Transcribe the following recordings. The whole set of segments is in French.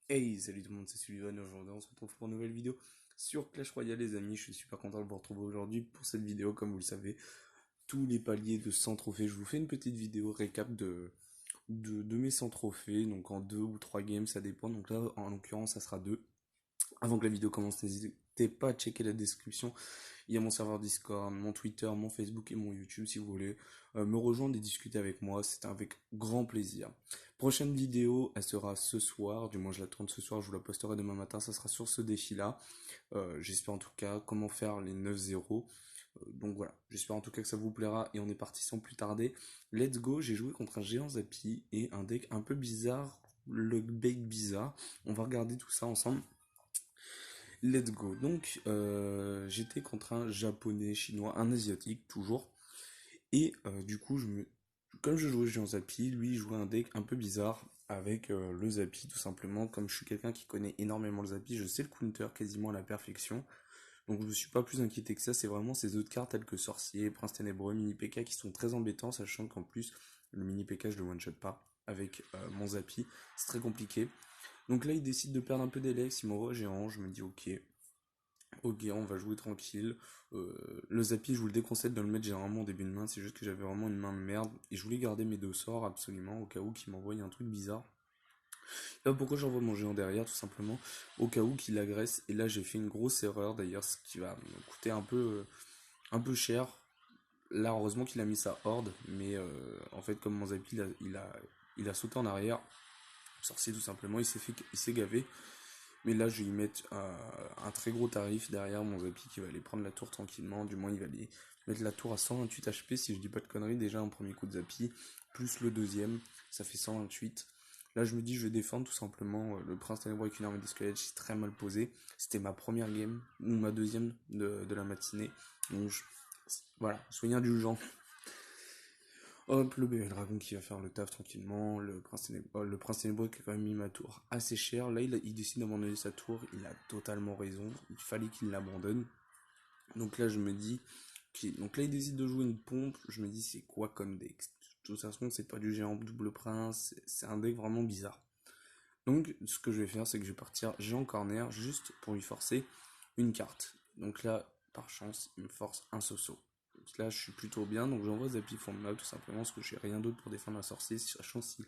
Hey, salut tout le monde, c'est Sullivan. Aujourd'hui, on se retrouve pour une nouvelle vidéo sur Clash Royale, les amis. Je suis super content de vous retrouver aujourd'hui pour cette vidéo. Comme vous le savez, tous les paliers de 100 trophées. Je vous fais une petite vidéo récap de mes 100 trophées. Donc en 2 ou 3 games, ça dépend. Donc là, en l'occurrence, ça sera 2. Avant que la vidéo commence, n'hésitez pas à checker la description. Il y a mon serveur Discord, mon Twitter, mon Facebook et mon YouTube si vous voulez me rejoindre et discuter avec moi. C'est avec grand plaisir. Prochaine vidéo, elle sera ce soir. Du moins, je la tourne ce soir. Je vous la posterai demain matin. Ça sera sur ce défi-là. J'espère en tout cas comment faire les 9-0. Donc voilà, j'espère en tout cas que ça vous plaira et on est parti sans plus tarder. Let's go, j'ai joué contre un géant Zappy et un deck un peu bizarre, le deck bizarre. On va regarder tout ça ensemble. Let's go. Donc, j'étais contre un japonais, chinois, un asiatique, toujours. Et du coup, comme je jouais en Zappy, lui il jouait un deck un peu bizarre avec le Zappy, tout simplement. Comme je suis quelqu'un qui connaît énormément le Zappy, je sais le counter quasiment à la perfection. Donc, je me suis pas plus inquiété que ça. C'est vraiment ces autres cartes telles que Sorcier, Prince Ténébreux, Mini PK qui sont très embêtants, sachant qu'en plus, le Mini PK je le one-shot pas avec mon Zappy. C'est très compliqué. Donc là, il décide de perdre un peu d'Elex, il m'envoie géant, je me dis ok, ok, on va jouer tranquille. Le Zappy, je vous le déconseille de le mettre généralement au début de main, c'est juste que j'avais vraiment une main de merde, et je voulais garder mes deux sorts absolument, au cas où qu'il m'envoie un truc bizarre. Là, pourquoi j'envoie mon géant derrière, tout simplement, au cas où qu'il agresse, et là j'ai fait une grosse erreur d'ailleurs, ce qui va me coûter un peu cher. Là, heureusement qu'il a mis sa horde, mais en fait, comme mon Zappy, il a sauté en arrière, sorcier tout simplement, il s'est gavé. Mais là, je vais y mettre un très gros tarif derrière mon Zappy qui va aller prendre la tour tranquillement. Du moins, il va aller mettre la tour à 128 HP si je dis pas de conneries. Déjà, un premier coup de Zappy, plus le deuxième, ça fait 128. Là, je me dis, je vais défendre tout simplement le prince ténébreux avec une armée d'escalade. C'est très mal posé. C'était ma première game, ou ma deuxième de la matinée. Donc, voilà, soyez indulgents. Hop, le bébé dragon qui va faire le taf tranquillement, le prince ténébreux qui a quand même mis ma tour assez cher. Là, il décide d'abandonner sa tour, il a totalement raison, il fallait qu'il l'abandonne. Donc là, je me dis, donc là, il décide de jouer une pompe, je me dis, c'est quoi comme deck? De toute façon, c'est pas du géant double prince, c'est un deck vraiment bizarre. Donc, ce que je vais faire, c'est que je vais partir géant corner juste pour lui forcer une carte. Donc là, par chance, il me force un Soso. Donc là, je suis plutôt bien, donc j'envoie Zappy fond de map tout simplement parce que j'ai rien d'autre pour défendre la sorcier, sachant si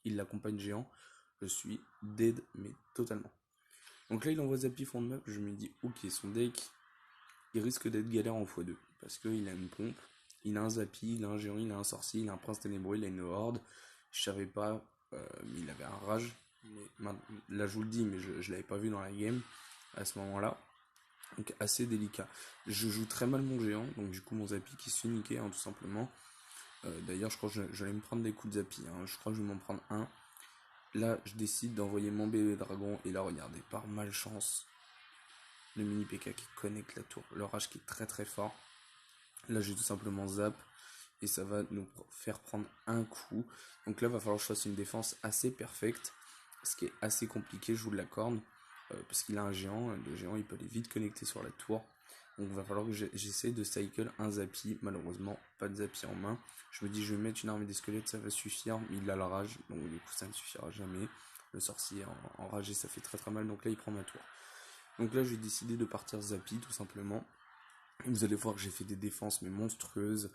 il l'accompagne géant, je suis dead, mais totalement. Donc là, il envoie Zappy fond de map, je me dis, ok, son deck, il risque d'être galère en x2, parce qu'il a une pompe, il a un Zappy, il a un géant, il a un sorcier, il a un prince ténébreux, il a une horde, je savais pas, mais il avait un rage, mais là je vous le dis, mais je l'avais pas vu dans la game à ce moment-là. Donc assez délicat. Je joue très mal mon géant, donc du coup mon Zappy qui se fait niquer, hein, tout simplement. D'ailleurs, je crois que j'allais me prendre des coups de Zappy, hein. Je crois que je vais m'en prendre un. Là, je décide d'envoyer mon bébé dragon, et là, regardez, par malchance, le mini PK qui connecte la tour, le rage qui est très très fort. Là, j'ai tout simplement zap, et ça va nous faire prendre un coup. Donc là, il va falloir que je fasse une défense assez perfecte, ce qui est assez compliqué, je vous l'accorde, parce qu'il a un géant, le géant il peut aller vite connecter sur la tour. Donc il va falloir que j'essaie de cycle un Zappy, malheureusement pas de Zappy en main. Je me dis je vais mettre une armée des squelettes, ça va suffire, mais il a la rage, donc du coup ça ne suffira jamais. Le sorcier enragé ça fait très très mal, donc là il prend ma tour. Donc là j'ai décidé de partir Zappy tout simplement. Vous allez voir que j'ai fait des défenses mais monstrueuses,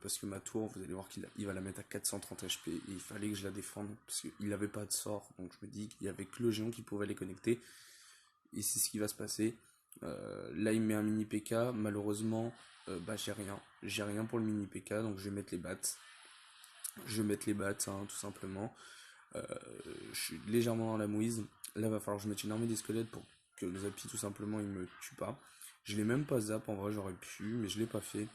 parce que ma tour, vous allez voir qu'il va la mettre à 430 HP, et il fallait que je la défende, parce qu'il n'avait pas de sort, donc je me dis qu'il y avait que le géant qui pouvait les connecter, et c'est ce qui va se passer. Là il met un mini PK, malheureusement, bah j'ai rien pour le mini PK, donc je vais mettre les bats. Je vais mettre les bats, hein, tout simplement. Euh, je suis légèrement dans la mouise. Là, va falloir que je mette une armée des squelettes pour que le Zappy, tout simplement, il me tue pas. Je l'ai même pas zap, en vrai, j'aurais pu, mais je l'ai pas fait.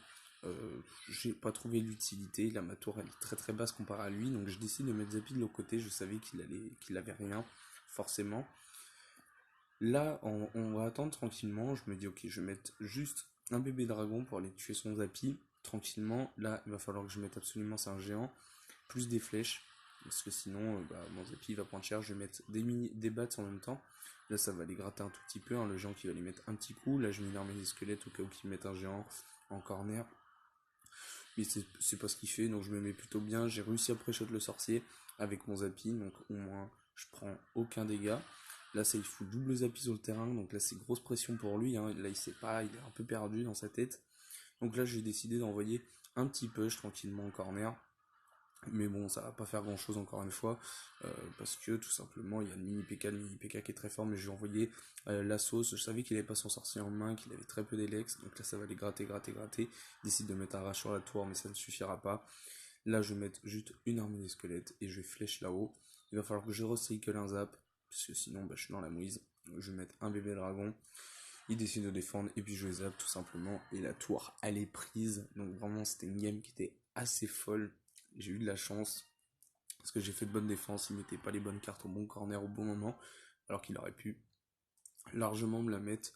J'ai pas trouvé l'utilité. Là, ma tour, elle est très très basse comparée à lui, donc je décide de mettre Zappy de l'autre côté. Je savais qu'il avait rien, forcément. Là, on va attendre tranquillement. Je me dis, ok, je vais mettre juste un bébé dragon pour aller tuer son Zappy tranquillement. Là, il va falloir que je mette absolument, c'est un géant, plus des flèches, parce que sinon, bah, mon Zappy va prendre cher. Je vais mettre des bats en même temps. Là, ça va les gratter un tout petit peu, hein, le géant qui va les mettre un petit coup. Là, je mets une armée des squelettes au cas où qu'ils mettent un géant en corner. Mais c'est pas ce qu'il fait, donc je me mets plutôt bien. J'ai réussi à pré-shot le sorcier avec mon Zappy, donc au moins je prends aucun dégât. Là, ça, il fout double zappi sur le terrain. Donc là, c'est grosse pression pour lui, hein. Là, il sait pas, il est un peu perdu dans sa tête. Donc là, j'ai décidé d'envoyer un petit push tranquillement en corner. Mais bon, ça va pas faire grand chose encore une fois, parce que tout simplement, il y a le mini PK qui est très fort, mais je lui ai envoyé la sauce. Je savais qu'il avait pas son sorcier en main, qu'il avait très peu d'Elex, donc là ça va les gratter, gratter, gratter. Il décide de mettre un rage sur la tour, mais ça ne suffira pas. Là, je vais mettre juste une armée des squelettes et je vais flèche là-haut. Il va falloir que je recycle un zap, parce que sinon, bah, je suis dans la mouise. Je vais mettre un bébé dragon. Il décide de défendre, et puis je zappe tout simplement. Et la tour, elle est prise. Donc vraiment, c'était une game qui était assez folle. J'ai eu de la chance, parce que j'ai fait de bonnes défenses. Il mettait pas les bonnes cartes au bon corner au bon moment, alors qu'il aurait pu largement me la mettre.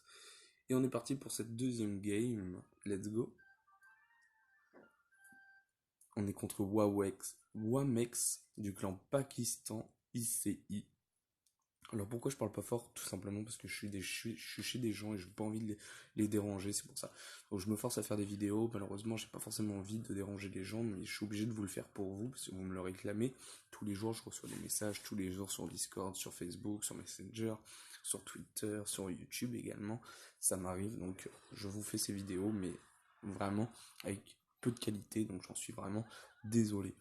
Et on est parti pour cette deuxième game. Let's go. On est contre Wamex du clan Pakistan ICI. Alors pourquoi je parle pas fort? Tout simplement parce que je suis chez des gens et je n'ai pas envie de les déranger, c'est pour ça. Donc je me force à faire des vidéos, malheureusement j'ai pas forcément envie de déranger les gens, mais je suis obligé de vous le faire pour vous, parce que vous me le réclamez. Tous les jours je reçois des messages, tous les jours sur Discord, sur Facebook, sur Messenger, sur Twitter, sur YouTube également. Ça m'arrive, donc je vous fais ces vidéos, mais vraiment avec peu de qualité, donc j'en suis vraiment désolé.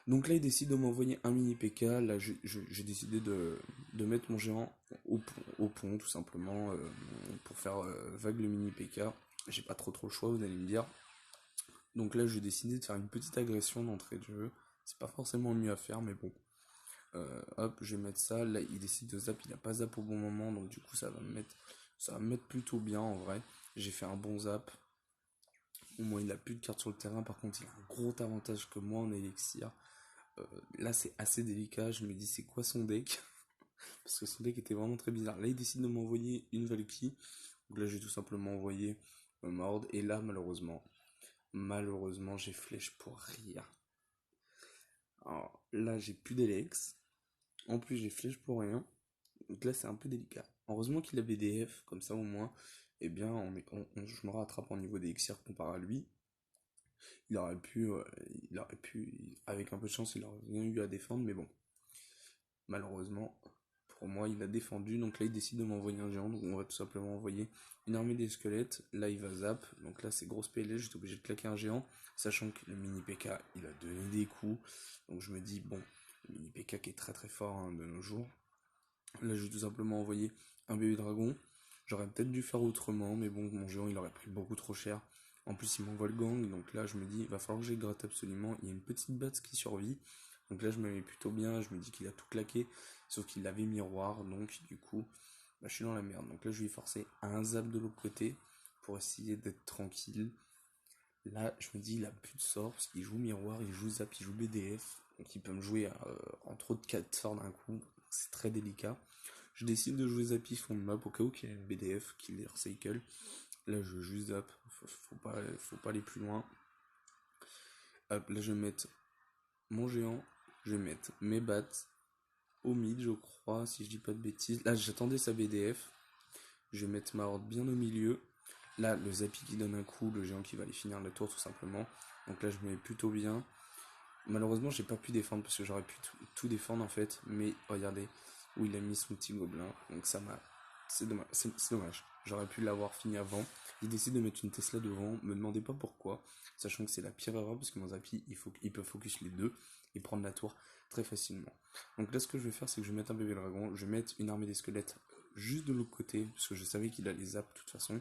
Donc là, il décide de m'envoyer un mini PK. Là, j'ai décidé de mettre mon géant au pont, tout simplement, pour faire vague le mini PK. J'ai pas trop le choix, vous allez me dire. Donc là, j'ai décidé de faire une petite agression d'entrée de jeu. C'est pas forcément le mieux à faire, mais bon. Hop, je vais mettre ça. Là, il décide de zap. Il a pas zap au bon moment, donc du coup, ça va me mettre plutôt bien en vrai. J'ai fait un bon zap. Au moins, il a plus de cartes sur le terrain. Par contre, il a un gros avantage que moi en élixir. Là, c'est assez délicat. Je me dis, c'est quoi son deck? Parce que son deck était vraiment très bizarre. Là, il décide de m'envoyer une Valkyrie. Donc là, j'ai tout simplement envoyé Mord. Et là, malheureusement, j'ai flèche pour rien. Alors là, j'ai plus d'Elex. En plus, j'ai flèche pour rien. Donc là, c'est un peu délicat. Heureusement qu'il a BDF, comme ça au moins, eh bien, je me rattrape en niveau des d'élixir comparé à lui. Il aurait pu, avec un peu de chance, il aurait rien eu à défendre, mais bon. Malheureusement, pour moi, il a défendu. Donc là, il décide de m'envoyer un géant. Donc on va tout simplement envoyer une armée des squelettes. Là, il va zap. Donc là, c'est grosse PLS. J'étais obligé de claquer un géant. Sachant que le mini PK, il a donné des coups. Donc je me dis, bon, le mini PK qui est très très fort hein, de nos jours. Là, je vais tout simplement envoyer un bébé dragon. J'aurais peut-être dû faire autrement. Mais bon, mon géant, il aurait pris beaucoup trop cher. En plus, il m'envoie le gang. Donc là, je me dis, il va falloir que j'aille gratte absolument. Il y a une petite batte qui survit. Donc là, je me mets plutôt bien. Je me dis qu'il a tout claqué. Sauf qu'il avait miroir. Donc, du coup, bah, je suis dans la merde. Donc là, je vais forcer un zap de l'autre côté pour essayer d'être tranquille. Là, je me dis, il a plus de sort parce qu'il joue miroir, il joue zap, il joue BDF. Donc, il peut me jouer entre autres 4 sorts d'un coup. C'est très délicat. Je décide de jouer Zappy fond de map au cas où qu'il y a une BDF qui les recycle. Là, je joue Zap. Faut pas aller plus loin. Hop, là, je vais mettre mon géant. Je vais mettre mes bats au mid, je crois, si je dis pas de bêtises. Là, j'attendais sa BDF. Je vais mettre ma horde bien au milieu. Là, le Zappy qui donne un coup, le géant qui va aller finir la tour tout simplement. Donc là, je me mets plutôt bien. Malheureusement, j'ai pas pu défendre parce que j'aurais pu tout défendre en fait. Mais regardez où il a mis son petit gobelin. Donc ça m'a. C'est dommage. C'est dommage. J'aurais pu l'avoir fini avant. Il décide de mettre une Tesla devant. Me demandez pas pourquoi. Sachant que c'est la pire erreur parce que mon Zappy, il peut focus les deux et prendre la tour très facilement. Donc là, ce que je vais faire, c'est que je vais mettre un bébé dragon. Je vais mettre une armée des squelettes juste de l'autre côté parce que je savais qu'il allait zap de toute façon.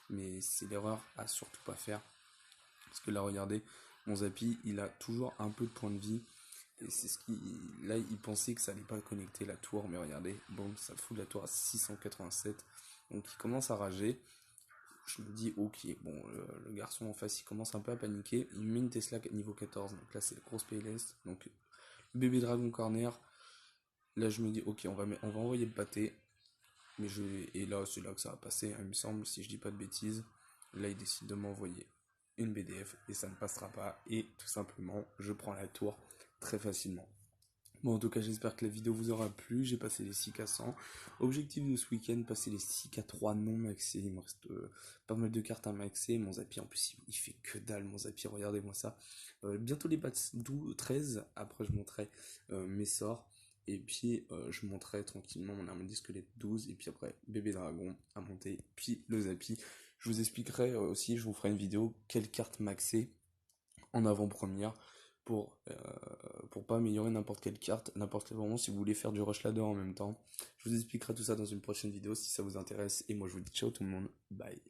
Mais c'est l'erreur à surtout pas faire. Parce que là, regardez, mon Zappy, il a toujours un peu de points de vie. Et c'est ce qui. Là, il pensait que ça allait pas connecter la tour, mais regardez, bon, ça fout la tour à 687. Donc il commence à rager. Je me dis, ok, bon, le garçon en face, il commence un peu à paniquer. Il met une Tesla niveau 14, donc là, c'est la grosse PLS. Donc, le bébé dragon corner. Là, je me dis, ok, on va envoyer le pâté. Et là, c'est là que ça va passer, hein, il me semble, si je dis pas de bêtises. Là, il décide de m'envoyer une BDF et ça ne passera pas. Et tout simplement, je prends la tour très facilement. Bon, en tout cas, j'espère que la vidéo vous aura plu. J'ai passé les 6K100. Objectif de ce week-end, passer les 6K3 non maxés. Il me reste pas mal de cartes à maxer. Mon Zappy, en plus, il fait que dalle. Mon Zappy, regardez-moi ça. Bientôt les bats 12, 13. Après, je montrerai mes sorts. Et puis je monterai tranquillement mon arme de squelette 12, et puis après bébé dragon à monter, puis le Zappy. Je vous expliquerai aussi, je vous ferai une vidéo quelle carte maxer en avant-première pour pas améliorer n'importe quelle carte, n'importe quel moment si vous voulez faire du rush ladder en même temps. Je vous expliquerai tout ça dans une prochaine vidéo si ça vous intéresse, et moi je vous dis ciao tout le monde, bye.